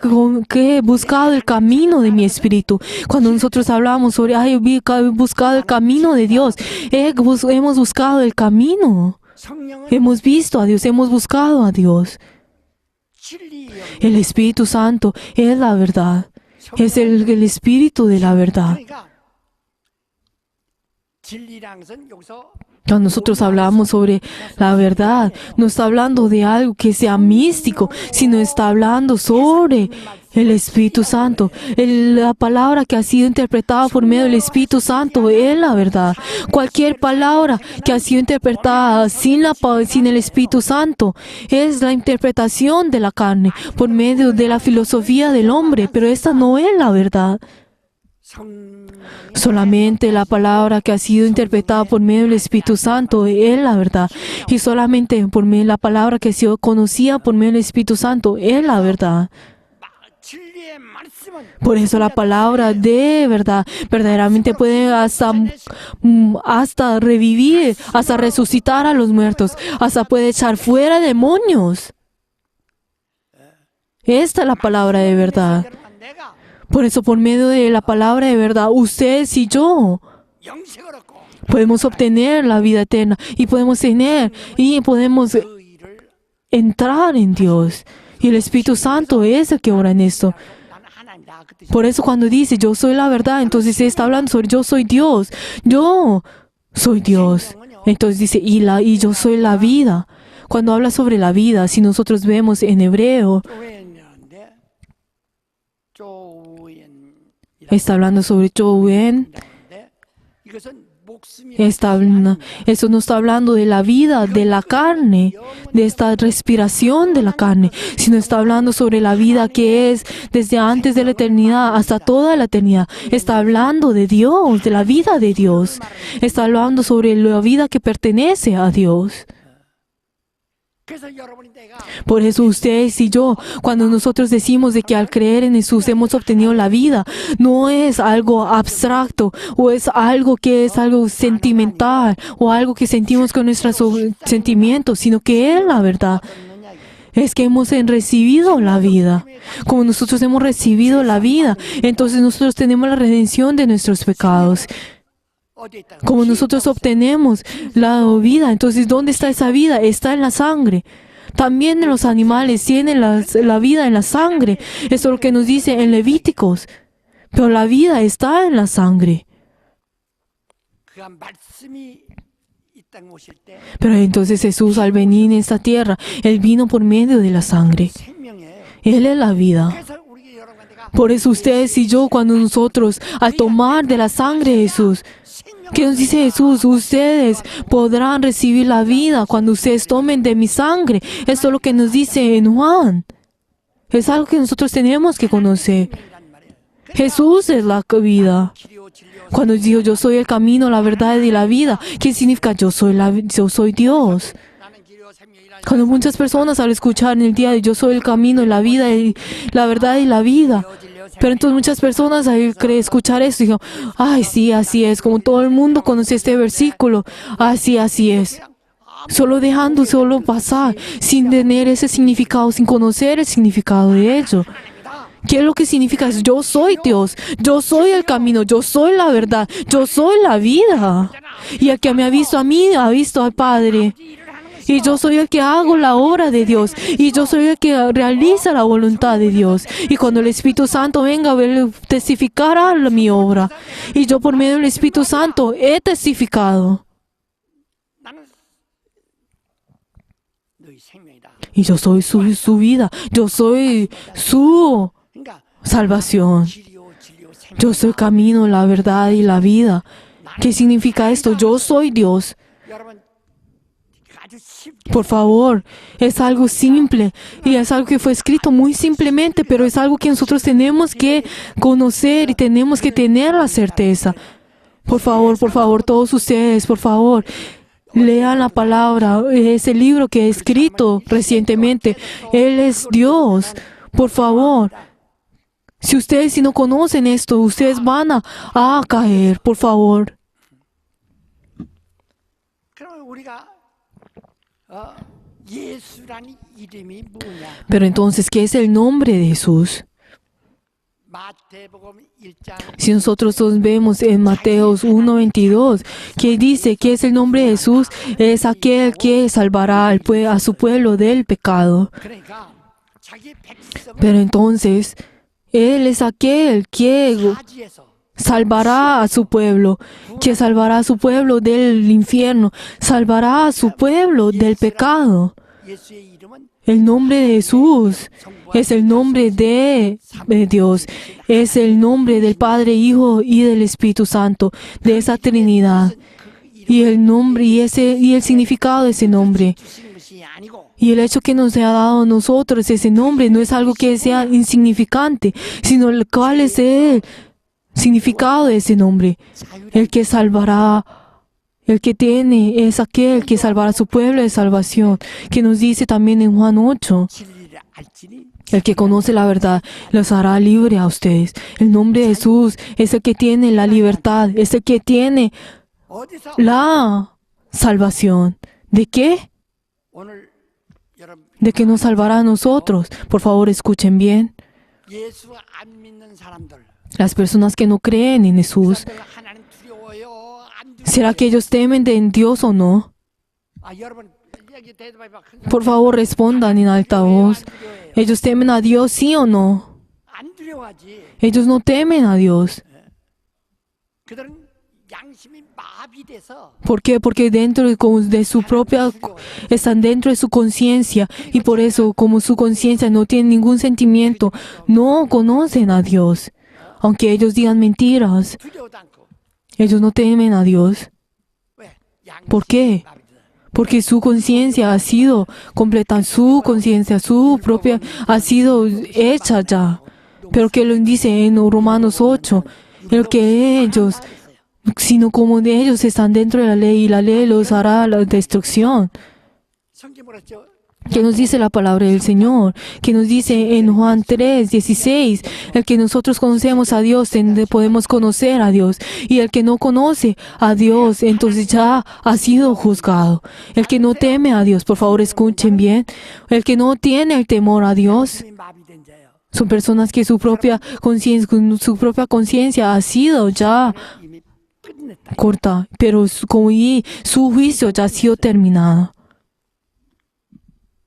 buscado el camino de mi espíritu. Cuando nosotros hablamos sobre he buscado el camino de Dios, hemos buscado el camino. Hemos visto a Dios, hemos buscado a Dios. El Espíritu Santo es la verdad. Es el Espíritu de la verdad. Cuando nosotros hablamos sobre la verdad, no está hablando de algo que sea místico, sino está hablando sobre el Espíritu Santo. La palabra que ha sido interpretada por medio del Espíritu Santo es la verdad. Cualquier palabra que ha sido interpretada sin el Espíritu Santo es la interpretación de la carne, por medio de la filosofía del hombre, pero esta no es la verdad. Solamente la palabra que ha sido interpretada por medio del Espíritu Santo es la verdad. Y solamente por medio de la palabra que ha sido conocida por medio del Espíritu Santo es la verdad. Por eso la palabra de verdad verdaderamente puede hasta revivir, hasta resucitar a los muertos, hasta puede echar fuera demonios. Esta es la palabra de verdad. Por eso, por medio de la palabra de verdad, ustedes y yo podemos obtener la vida eterna y podemos entrar en Dios. Y el Espíritu Santo es el que obra en esto. Por eso cuando dice yo soy la verdad, entonces está hablando sobre yo soy Dios. Yo soy Dios. Entonces dice y yo soy la vida. Cuando habla sobre la vida, si nosotros vemos en hebreo, está hablando sobre Joven. Eso no está hablando de la vida, de la carne, de esta respiración de la carne, sino está hablando sobre la vida que es desde antes de la eternidad hasta toda la eternidad. Está hablando de Dios, de la vida de Dios. Está hablando sobre la vida que pertenece a Dios. Por eso ustedes y yo, cuando nosotros decimos de que al creer en Jesús hemos obtenido la vida, no es algo abstracto o es algo que es algo sentimental o algo que sentimos con nuestros sentimientos, sino que es la verdad. Es que hemos recibido la vida. Como nosotros hemos recibido la vida, entonces nosotros tenemos la redención de nuestros pecados. Como nosotros obtenemos la vida, entonces ¿dónde está esa vida? Está en la sangre. También los animales tienen la vida en la sangre. Eso es lo que nos dice en Levíticos. Pero la vida está en la sangre. Pero entonces Jesús al venir en esta tierra, Él vino por medio de la sangre. Él es la vida. Por eso ustedes y yo, cuando nosotros, al tomar de la sangre de Jesús, ¿qué nos dice Jesús? Ustedes podrán recibir la vida cuando ustedes tomen de mi sangre. Esto es lo que nos dice en Juan. Es algo que nosotros tenemos que conocer. Jesús es la vida. Cuando digo yo soy el camino, la verdad y la vida, ¿qué significa? Yo soy Dios. Cuando muchas personas al escuchar en el día de yo soy el camino, la vida y la verdad y la vida, pero entonces muchas personas al escuchar esto dijeron, ay sí, así es, como todo el mundo conoce este versículo, así es. Solo pasar, sin tener ese significado, sin conocer el significado de ello. ¿Qué es lo que significa? Yo soy Dios, yo soy el camino, yo soy la verdad, yo soy la vida. Y el que me ha visto a mí, ha visto al Padre. Y yo soy el que hago la obra de Dios. Y yo soy el que realiza la voluntad de Dios. Y cuando el Espíritu Santo venga a testificar a mi obra. Y yo por medio del Espíritu Santo he testificado. 나는 너희 생명이다. Y yo soy su vida. Yo soy su 그러니까 salvación. 진리요 생명. Yo soy camino, la verdad y la vida. ¿Qué significa esto? Yo soy Dios. 여러분 아주 쉽게 Por favor, es algo simple y es algo que fue escrito muy simplemente, pero es algo que nosotros tenemos que conocer y tenemos que tener la certeza. Por favor, todos ustedes, por favor, lean la palabra, ese libro que he escrito recientemente. Él es Dios. Por favor, si no conocen esto, ustedes van a caer, por favor. 그러면 우리가 예수라는 이름이 뭐냐? Pero entonces, ¿qué es el nombre de Jesús? 마태복음 1장 Si nosotros nos vemos en Mateos 1:22, que dice que es el nombre de Jesús, es aquel que salvará a su pueblo del pecado. 그러니까 자기 백성을 Pero entonces, Él es aquel que 사지에서 salvará a su pueblo, que salvará a su pueblo del infierno, salvará a su pueblo del pecado. 예수의 이름은 El nombre de Jesús es el nombre de Dios, es el nombre del Padre, Hijo y del Espíritu Santo, de esa Trinidad. Y el nombre y el significado de ese nombre. 주신 것이 아니고 Y el hecho que nos ha dado a nosotros ese nombre no es algo que sea insignificante, sino cuál es el significado de ese nombre. El que salvará, el que tiene, es aquel que salvará a su pueblo de salvación, que nos dice también en Juan 8. 진리를 알지니 El que conoce la verdad los hará libre a ustedes. El nombre de Jesús es el que tiene la libertad, es el que tiene 어디서 la salvación. ¿De qué? 오늘 여러분 De que nos salvará a nosotros. Por favor, escuchen bien. 예수 안 믿는 사람들 Las personas que no creen en Jesús, 그들 하나님 두려워요 안 ¿será que 두려워요? ellos temen de Dios o no? 여러분 여기 대답해봐. Por favor, respondan en alta voz. ¿Ellos temen a Dios, sí o no? 안 두려워하지. Ellos no temen a Dios. 그들은 양심이 마비돼서 ¿Por qué? Porque dentro de su propia, están dentro de su conciencia y por eso, como su conciencia no tiene ningún sentimiento, no conocen a Dios. Aunque ellos digan mentiras, 두려워도 않고. ellos no temen a Dios. 왜? 양심이 ¿Por qué? 마비돼서. Porque su conciencia ha sido completa, su conciencia, su propia, ha sido hecha ya. Pero que lo dice en Romanos 8, el que ellos, sino como de ellos están dentro de la ley y la ley los hará la destrucción. 성경 뭐랬죠? ¿Qué nos dice la palabra del Señor? ¿Qué nos dice en Juan 3:16? El que nosotros conocemos a Dios, podemos conocer a Dios. Y el que no conoce a Dios, entonces ya ha sido juzgado. El que no teme a Dios, por favor escuchen bien. El que no tiene el temor a Dios, 양심이 마비된 자예요. son personas que su propia conciencia ha sido ya 이미 끝냈다. corta, pero su juicio ya ha sido terminado.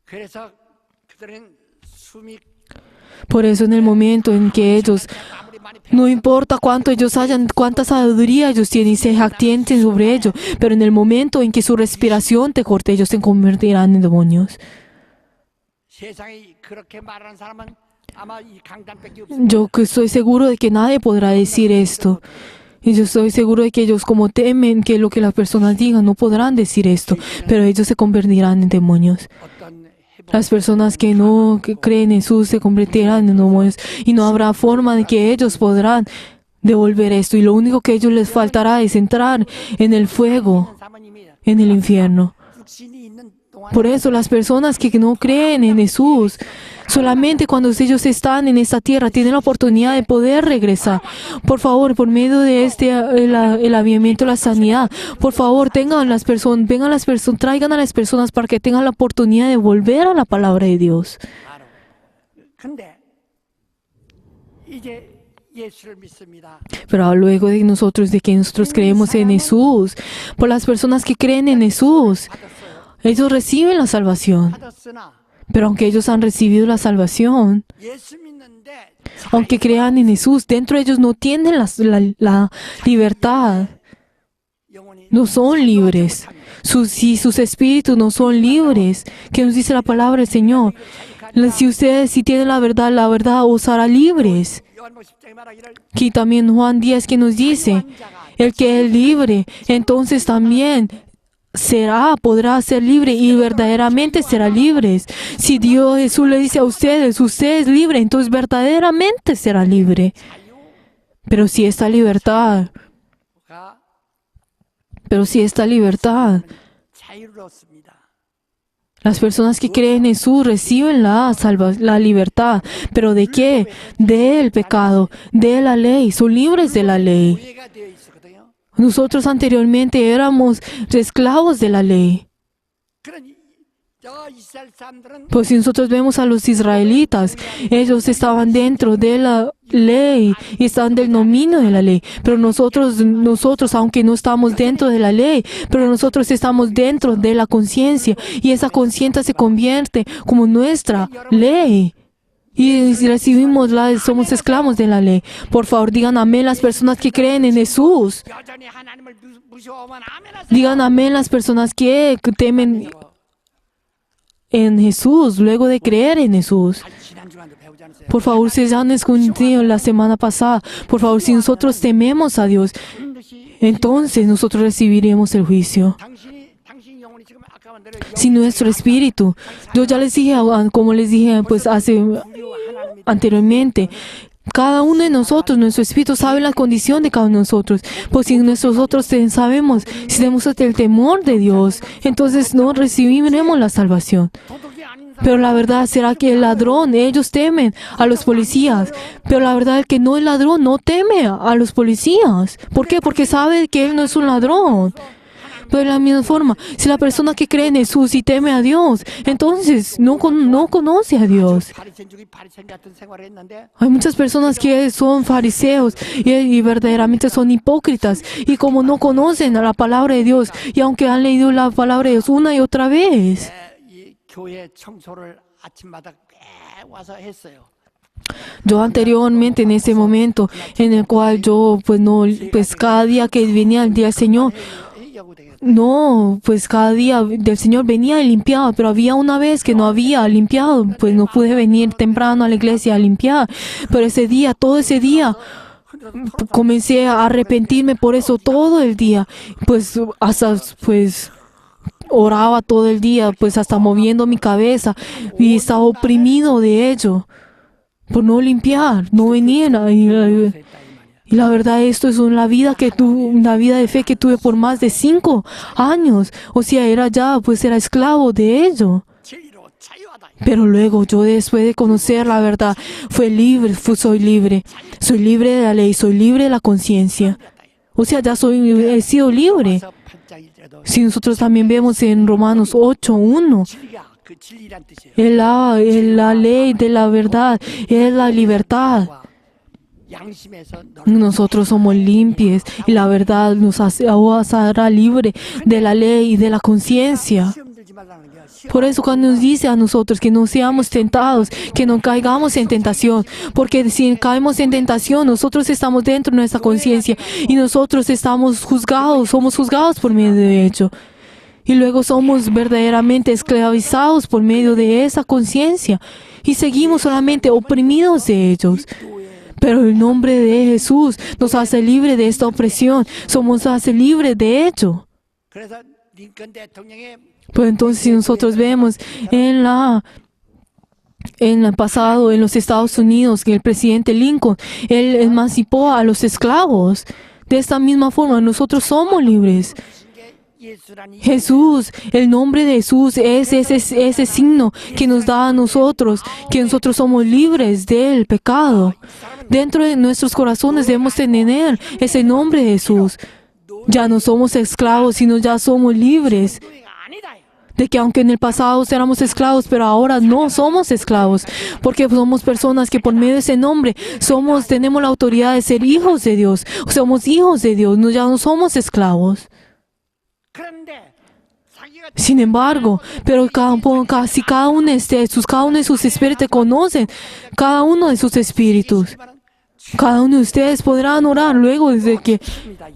그래서 그들은 숨이 Por eso en el momento en que ellos, 아무리 많이 no importa cuánto ellos hayan, cuánta sabiduría ellos tienen y se jactienten sobre ello, pero en el momento en que su respiración te corte, ellos se convertirán en demonios. 세상에 그렇게 말하는 사람은 아마 이 강단밖에 없을 Yo que estoy seguro de que nadie podrá decir esto. Y yo estoy seguro de que ellos como temen que lo que las personas digan no podrán decir esto, pero ellos se convertirán en demonios. 어떤 해본 Las personas que no creen en Jesús se convertirán en demonios y no habrá forma de que ellos podrán devolver esto. Y lo único que a ellos les faltará es entrar en el fuego, 사모님이 en el infierno. 육신이 있는 동안 Por eso las personas que no creen en Jesús, solamente cuando ellos están en esta tierra tienen la oportunidad de poder regresar. Por favor, por medio de el avivamiento, la sanidad, por favor, vengan las personas, traigan a las personas para que tengan la oportunidad de volver a la palabra de Dios. 알아. 근데 이제 예수를 믿습니다. Pero luego de que nosotros creemos en Jesús, por las personas que creen en Jesús, 받았어요. ellos reciben la salvación. 받았으나 Pero aunque ellos han recibido la salvación, 예수 믿는데 aunque crean en Jesús, dentro de ellos no tienen la libertad, 영혼이 no son libres. si sus espíritus no son libres, que nos dice la palabra del Señor. Si ustedes si tienen la verdad os hará libres. 요한복음 10장에 말하기를 Aquí también Juan 10 que nos dice, el que es libre, entonces también podrá ser libre y verdaderamente será libre. Si Dios Jesús le dice a ustedes, usted es libre, entonces verdaderamente será libre. Pero si esta libertad, 자유롭습니다. las personas que creen en Jesús reciben la libertad. ¿Pero de qué? Del pecado, de la ley. Son libres de la ley. 노예가 되어 있었거든요. Nosotros anteriormente éramos esclavos de la ley. 그러니 저 이스라엘 사람들은 Pues si nosotros vemos a los israelitas, ellos estaban dentro de la ley y estaban del dominio de la ley. Pero nosotros, aunque no estamos dentro de la ley, pero nosotros estamos dentro de la conciencia y esa conciencia se convierte como nuestra ley. Y recibimos somos esclavos de la ley. Por favor, digan amén las personas que creen en Jesús. 여전히 하나님을 무서워하면 아멘 하세요. Digan amén las personas que temen en Jesús, luego de creer en Jesús. 지난주간도 배우지 않았어요. Por favor, ustedes han escondido la semana pasada. Por favor, si nosotros tememos a Dios, entonces nosotros recibiremos el juicio. 당신 영혼이 지금 아까 만 대로 Si nuestro espíritu, yo ya les dije, como les dije pues anteriormente, cada uno de nosotros, nuestro espíritu sabe la condición de cada uno de nosotros. Pues si nosotros sabemos, si tenemos el temor de Dios, entonces no recibiremos la salvación. 도덕이 아닌 Pero la verdad será que el ladrón, ellos temen a los policías. Pero la verdad el que no es ladrón no teme a los policías. ¿Por qué? Porque sabe que él no es un ladrón. Pero de la misma forma, si la persona que cree en Jesús y teme a Dios, entonces no conoce a Dios. 바리새인 중에 바리새인 같은 생활을 했는데 Hay muchas personas que son fariseos y verdaderamente son hipócritas y como no conocen a la palabra de Dios y aunque han leído la palabra de Dios una y otra vez, 이 교회 청소를 아침마다 꽤 와서 했어요. yo anteriormente en ese momento en el cual yo pues cada día que venía el día del Señor, 얘기하고 되겠어요. no, pues cada día del Señor venía y limpiaba, pero había una vez que no había limpiado, pues no pude venir temprano a la iglesia a limpiar, pero ese día, todo ese día, comencé a arrepentirme por eso todo el día, pues hasta pues oraba todo el día, pues hasta moviendo mi cabeza y estaba oprimido de ello, por no limpiar, no venir y la verdad, esto es una vida de fe que tuve por más de 5 años. O sea, era esclavo de ello. 진리로 자유하다. Pero luego yo después de conocer la verdad, soy libre. Soy libre de la ley, soy libre de la conciencia. O sea, he sido libre. 그래서 8장이라도 Si nosotros también vemos en Romanos 8:1, 진리가 그 진리란 뜻이에요. la ley de la verdad es la libertad. 양심에서 Nosotros somos limpios y la verdad nos hará libre de la ley y de la conciencia. 시험 들지 말라는 게 Por eso cuando nos dice a nosotros que no seamos tentados, que no caigamos en tentación, porque si caemos en tentación, nosotros estamos dentro de nuestra conciencia y nosotros somos juzgados por medio de ello. Y luego somos verdaderamente esclavizados por medio de esa conciencia y seguimos solamente oprimidos de ellos. Pero el nombre de Jesús nos hace libre de esta opresión, hace libre de ello. 그래서 링컨 대통령의 Pues entonces si nosotros vemos en el pasado en los Estados Unidos que el presidente Lincoln, él emancipó a los esclavos. De esta misma forma nosotros somos libres. 예수라니 Jesús, el nombre de Jesús es ese signo que nos da a nosotros, que nosotros somos libres del pecado. Dentro de nuestros corazones debemos tener ese nombre de Jesús. Ya no somos esclavos, sino ya somos libres. 노예가 아니다. De que aunque en el pasado éramos esclavos, pero ahora no somos esclavos, porque somos personas que por medio de ese nombre tenemos la autoridad de ser hijos de Dios. Somos hijos de Dios, ya no somos esclavos. 그런데 자기가 Sin embargo, pero casi cada uno de sus espíritus conocen cada uno de sus espíritus. Cada uno de ustedes podrán orar luego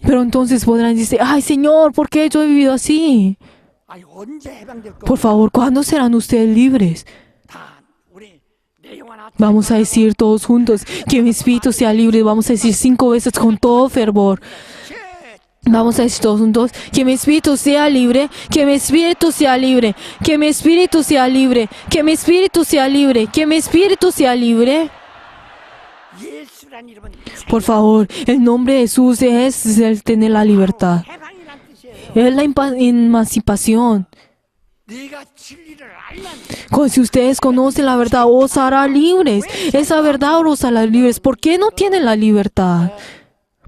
pero entonces podrán decir, ay Señor, ¿por qué yo he vivido así? 아니, 언제 해방될 Por 겁니까? favor, ¿cuándo serán ustedes libres? 다 우리 내 영혼아 Vamos a decir todos juntos que mi espíritu sea libre. Vamos a decir 5 veces con todo fervor. Vamos a decir todos juntos que mi espíritu sea libre, que mi espíritu sea libre, que mi espíritu sea libre, que mi espíritu sea libre, que mi espíritu sea libre. 예수란 이름은 Por favor, el nombre de Jesús es el tener la libertad. 해방이란 뜻이에요. Es la emancipación. 네가 진리를 알면 Si ustedes conocen la verdad, os hará libres. Esa verdad os hará libres. ¿Por qué no tienen la libertad?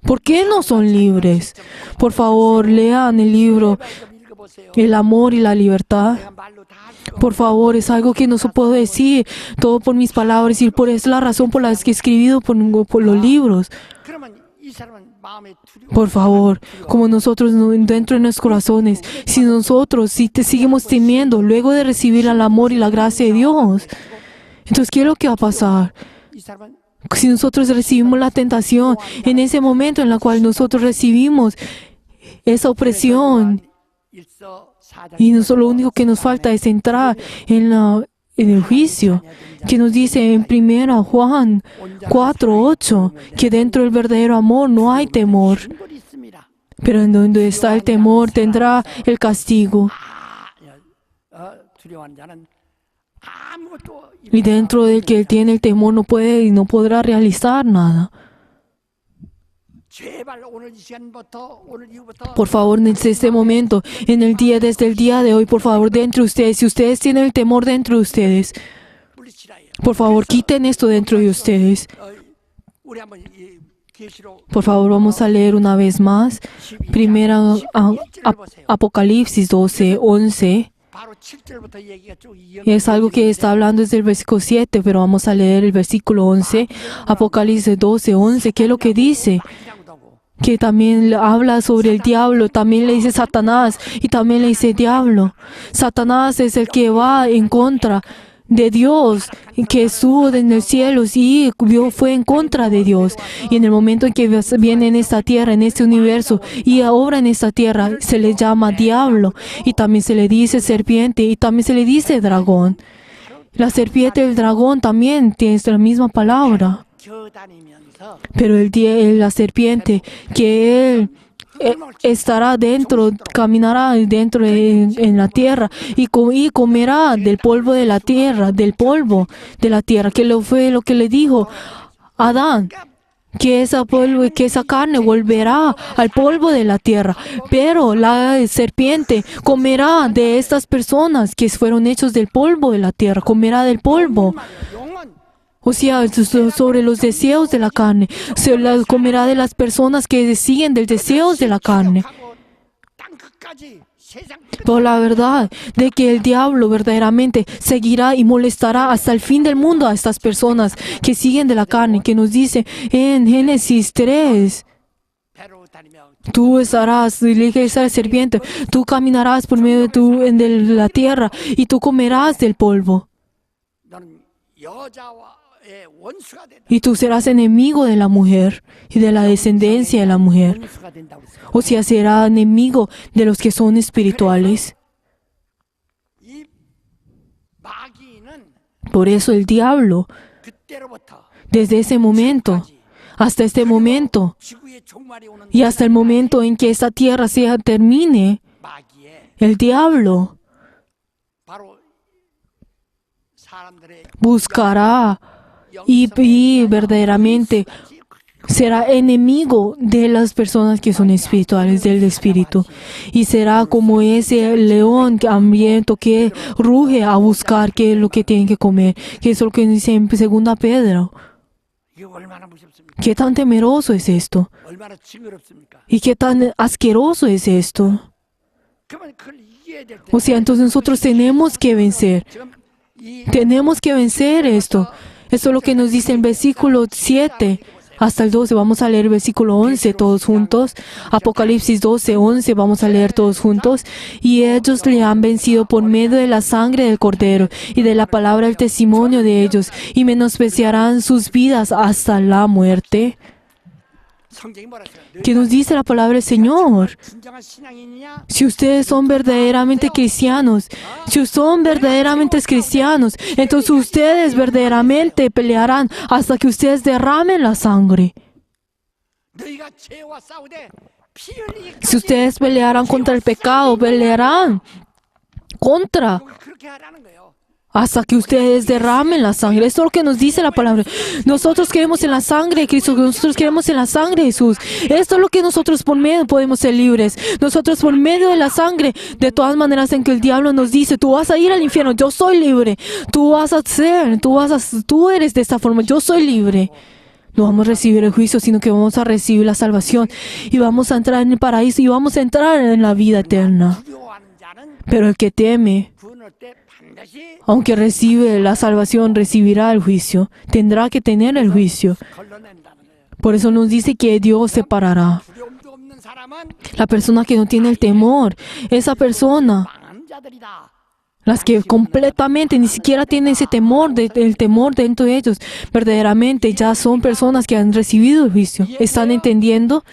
¿Por qué no son libres? Por favor, lean el libro 좀 읽어보세요. El amor y la libertad. 내가 말로 다 할 수가 Por favor, es algo que no se puedo decir todo por mis palabras y por eso es la razón por la que he escrito por los libros. 그러면 이 사람은 마음에 두려워. Por favor, como nosotros dentro de nuestros corazones, si te seguimos temiendo luego de recibir el amor y la gracia de Dios, entonces ¿qué es lo que va a pasar? 이 사람은 Si nosotros recibimos la tentación, en ese momento en el cual nosotros recibimos esa opresión, y lo único que nos falta es entrar en el juicio, que nos dice en 1 Juan 4:8, que dentro del verdadero amor no hay temor, 충돌이 있습니다. pero en donde está el temor tendrá el castigo. 두려워하는 자는 아무것도 Y dentro del que él tiene el temor no puede y no podrá realizar nada. 제발 오늘 이 시간부터 오늘 이후부터 Por favor, desde este momento, desde el día de hoy, por favor, dentro de ustedes, si ustedes tienen el temor dentro de ustedes, 물리치라요. por favor, quiten esto dentro de ustedes. 우리 한번 이 계시록 Por favor, vamos a leer una vez más. Primera Apocalipsis 12:11. 바로 7절부터 얘기가 쭉 Es algo que está hablando desde el versículo 7, pero vamos a leer el versículo 11. Apocalipsis 12:11. ¿Qué es lo que dice? Que también habla sobre el diablo, también le dice Satanás y también le dice diablo. Satanás es el que va en contra de Dios, que estuvo en el cielo y fue en contra de Dios. Y en el momento en que viene en esta tierra, en este universo, y obra en esta tierra, se le llama diablo. Y también se le dice serpiente y también se le dice dragón. La serpiente y el dragón también tienen la misma palabra. 겨다니면서 Pero la serpiente, que él estará dentro, caminará dentro en la tierra y comerá del polvo de la tierra, que fue lo que le dijo a Adán, que esa carne volverá al polvo de la tierra, pero la serpiente comerá de estas personas que fueron hechos del polvo de la tierra, comerá del polvo. 영원 O sea, sobre los deseos de la carne. Se las comerá de las personas que siguen del deseos de la carne. 하고 땅 끝까지 세상 Por la verdad de que el diablo verdaderamente seguirá y molestará hasta el fin del mundo a estas personas que siguen de la carne, que nos dice en Génesis 3. 배로 다니며 Tú estarás, le dije a la serpiente, tú caminarás por medio de la tierra y tú comerás del polvo. 너는 여자와의 원수가 된다. Y tú serás enemigo de la mujer y de la descendencia de la mujer. 원수가 된다고 했어요. O sea, será enemigo de los que son espirituales. 이 마귀는 Por eso el diablo, 그때로부터 desde ese momento hasta este momento 지구의 종말이 오는 y hasta el momento en que esta tierra termine, 마귀의 el diablo 바로 사람들의 buscará y verdaderamente será enemigo de las personas que son espirituales, del espíritu. Y será como ese león hambriento que ruge a buscar qué es lo que tiene que comer. Que es lo que dice en 2 Pedro. 이게 얼마나 무섭습니까? ¿Qué tan temeroso es esto? 얼마나 징그럽습니까? ¿Y qué tan asqueroso es esto? 그러면 그걸 이해해야 될 때. O sea, entonces nosotros tenemos que vencer. 지금 이 Tenemos que vencer esto. Esto es lo que nos dice el versículo 7 hasta el 12. Vamos a leer el versículo 11 todos juntos. Apocalipsis 12:11. Vamos a leer todos juntos. Y ellos le han vencido por medio de la sangre del Cordero y de la palabra del testimonio de ellos, y menospreciarán sus vidas hasta la muerte. ¿Qué nos dice la palabra del Señor? 진정한 신앙인이냐? Si ustedes son verdaderamente cristianos, si son verdaderamente cristianos, entonces ustedes verdaderamente pelearán hasta que ustedes derramen la sangre. 너희가 죄와 싸우되 피 흘리기까지 Si ustedes pelearán contra el pecado, pelearán contra 그렇게 하라는 거예요. hasta que ustedes derramen la sangre. Esto es lo que nos dice la palabra. Nosotros creemos en la sangre de Cristo, nosotros creemos en la sangre de Jesús. Esto es lo que nosotros por medio podemos ser libres. Nosotros por medio de la sangre, de todas maneras en que el diablo nos dice, tú vas a ir al infierno, yo soy libre. Tú vas a ser, tú eres de esta forma, yo soy libre. No vamos a recibir el juicio, sino que vamos a recibir la salvación y vamos a entrar en el paraíso y vamos a entrar en la vida eterna. 두려워하는 자는 Pero el que teme, 구원할 때 반드시 aunque recibe la salvación, recibirá el juicio. Tendrá que tener el juicio. 걸러낸다는 거예요. Por eso nos dice que Dios separará. 두려움도 없는 사람은 La persona que no tiene el temor, esa persona, 망한 자들이다. las que completamente ni siquiera tienen ese temor, el temor dentro de ellos, verdaderamente ya son personas que han recibido el juicio. ¿Están entendiendo?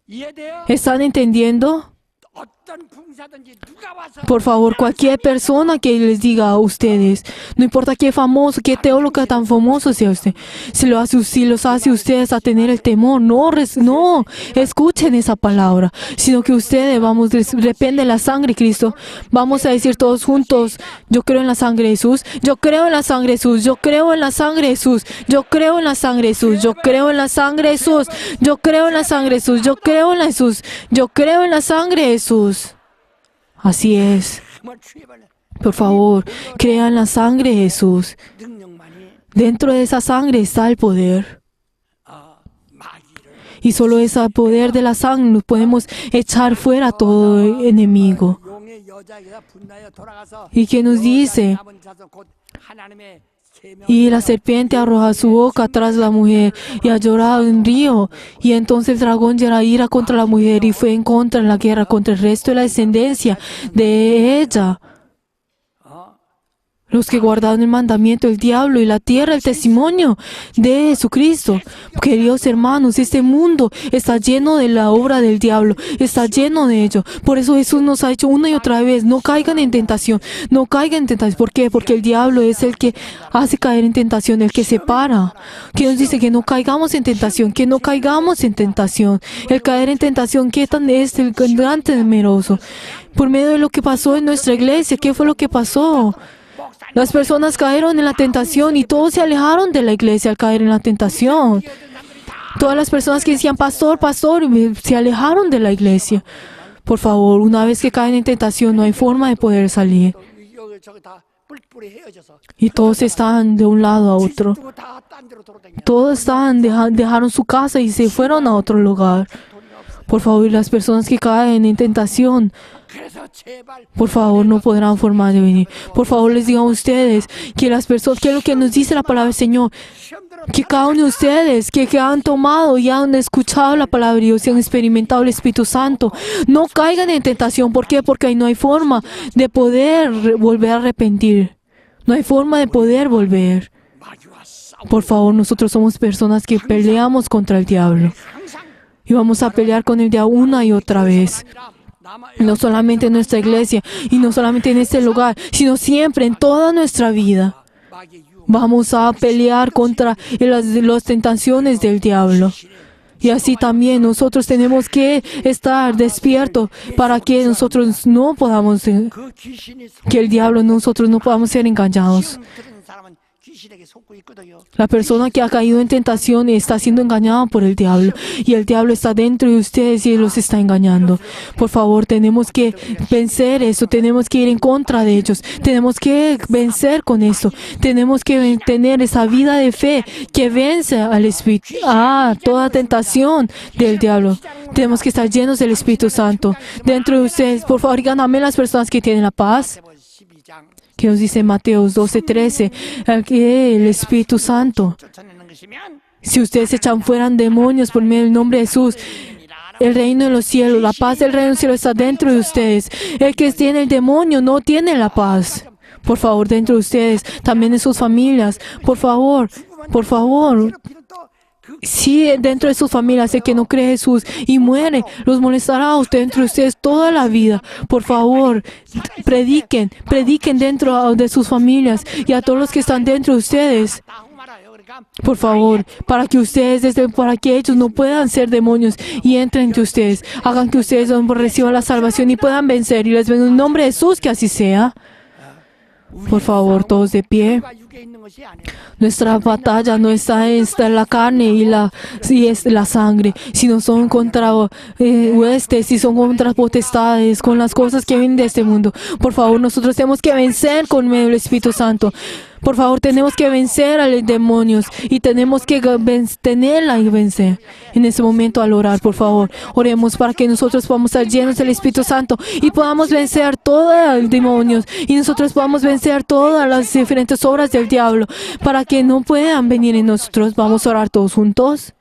이해돼요? ¿Están entendiendo? 어떤 풍사든지 누가 와서 Por favor, cualquier persona que les diga a ustedes, no importa qué famoso, qué teólogo tan famoso sea usted, si los hace ustedes a tener el temor, no escuchen esa palabra, sino que ustedes, depende de la sangre de Cristo, vamos a decir todos juntos, yo creo en la sangre de Jesús, yo creo en la sangre de Jesús, yo creo en la sangre de Jesús, yo creo en la sangre de Jesús, yo creo en la sangre de Jesús, yo creo en la sangre de Jesús, yo creo en la Jesús, yo creo en la sangre de Jesús. Así es. 정말 취해버려. Por favor, crean la sangre de Jesús. 능력만이 Dentro de esa sangre está el poder. 마귀를 Y solo ese poder de la sangre nos podemos echar fuera a todo enemigo. 용의 여자에게서 분나여 돌아가서 ¿Y qué nos dice? 남은 자손 곧 하나님의 세 명 Y la serpiente arroja su boca tras la mujer y ha llorado un río. Y entonces el dragón llena ira contra la mujer y fue en contra en la guerra contra el resto de la descendencia de ella. Los que guardaron el mandamiento del diablo y la tierra, el testimonio de Jesucristo. Queridos hermanos, este mundo está lleno de la obra del diablo, está lleno de ello. Por eso Jesús nos ha dicho una y otra vez, no caigan en tentación, no caigan en tentación. ¿Por qué? Porque el diablo es el que hace caer en tentación, el que separa. Que nos dice que no caigamos en tentación, que no caigamos en tentación. El caer en tentación, ¿qué tan es el gran temeroso? Por medio de lo que pasó en nuestra iglesia, ¿qué fue lo que pasó? Las personas cayeron en la tentación y todos se alejaron de la iglesia al caer en la tentación. Todas las personas que decían, pastor, pastor, se alejaron de la iglesia. Por favor, una vez que caen en tentación, no hay forma de poder salir. 여기 저기 다 뿔뿔이 헤어져서 Y todos estaban de un lado a otro. 두고 다 딴 데로 돌아다녀. Todos dejaron su casa y se fueron a otro lugar. Por favor, las personas que caen en tentación, 그래서 제발 por favor, no podrán formar de venir. Por favor, les digo a ustedes que las personas, que es lo que nos dice la palabra del Señor, 시험대로 que cada uno de ustedes que han tomado y han escuchado la palabra de Dios y han experimentado el Espíritu Santo, no caigan en tentación. ¿Por qué? Porque ahí no hay forma de poder volver a arrepentir. No hay forma de poder volver. 마귀와 싸우 Por favor, nosotros somos personas que peleamos contra el diablo. 항상 Y vamos a pelear con el diablo una y otra vez. No solamente en nuestra iglesia y no solamente en este lugar, sino siempre en toda nuestra vida. 마귀의 유혹 Vamos a pelear contra las tentaciones del diablo. Y así también nosotros tenemos que estar despiertos para que nosotros no podamos, 그 귀신이 que el diablo, nosotros no podamos ser engañados. 시험 들은 사람은 귀신에게 속고 있거든요. La persona que ha caído en tentación está siendo engañada por el diablo. Y el diablo está dentro de ustedes y él los está engañando. Por favor, tenemos que vencer eso. Tenemos que ir en contra de ellos. Tenemos que vencer con eso. Tenemos que tener esa vida de fe que vence al Espíritu, a toda tentación del diablo. Tenemos que estar llenos del Espíritu Santo. Dentro de ustedes, por favor, digan amén las personas que tienen la paz. 마태복음 12장 Que nos dice Mateo 12:13, que el Espíritu Santo, 쫓아내는 것이면 si ustedes echan fuera demonios por medio del nombre de Jesús, el reino de los cielos, la paz del reino de los cielos está dentro de ustedes. El que tiene el demonio no tiene la paz. Por favor, dentro de ustedes, también en sus familias, por favor, 괴롭히는 또 Si dentro de sus familias el que no cree en Jesús y muere, los molestará a usted dentro de ustedes toda la vida. Por favor, prediquen dentro de sus familias y a todos los que están dentro de ustedes. Por favor, para que ellos no puedan ser demonios y entren entre ustedes. Hagan que ustedes reciban la salvación y puedan vencer. Y les venga en el nombre de Jesús, que así sea. Por favor, todos de pie. Nuestra batalla no está en la carne y la sangre, sino son contra huestes y son contra potestades, con las cosas que vienen de este mundo. Por favor, nosotros tenemos que vencer con medio del Espíritu Santo. Por favor, tenemos que vencer a los demonios y tenemos que tenerla y vencer. En ese momento, al orar, por favor, oremos para que nosotros podamos estar llenos del Espíritu Santo y podamos vencer todos los demonios y nosotros podamos vencer todas las diferentes obras del diablo para que no puedan venir en nosotros. Vamos a orar todos juntos.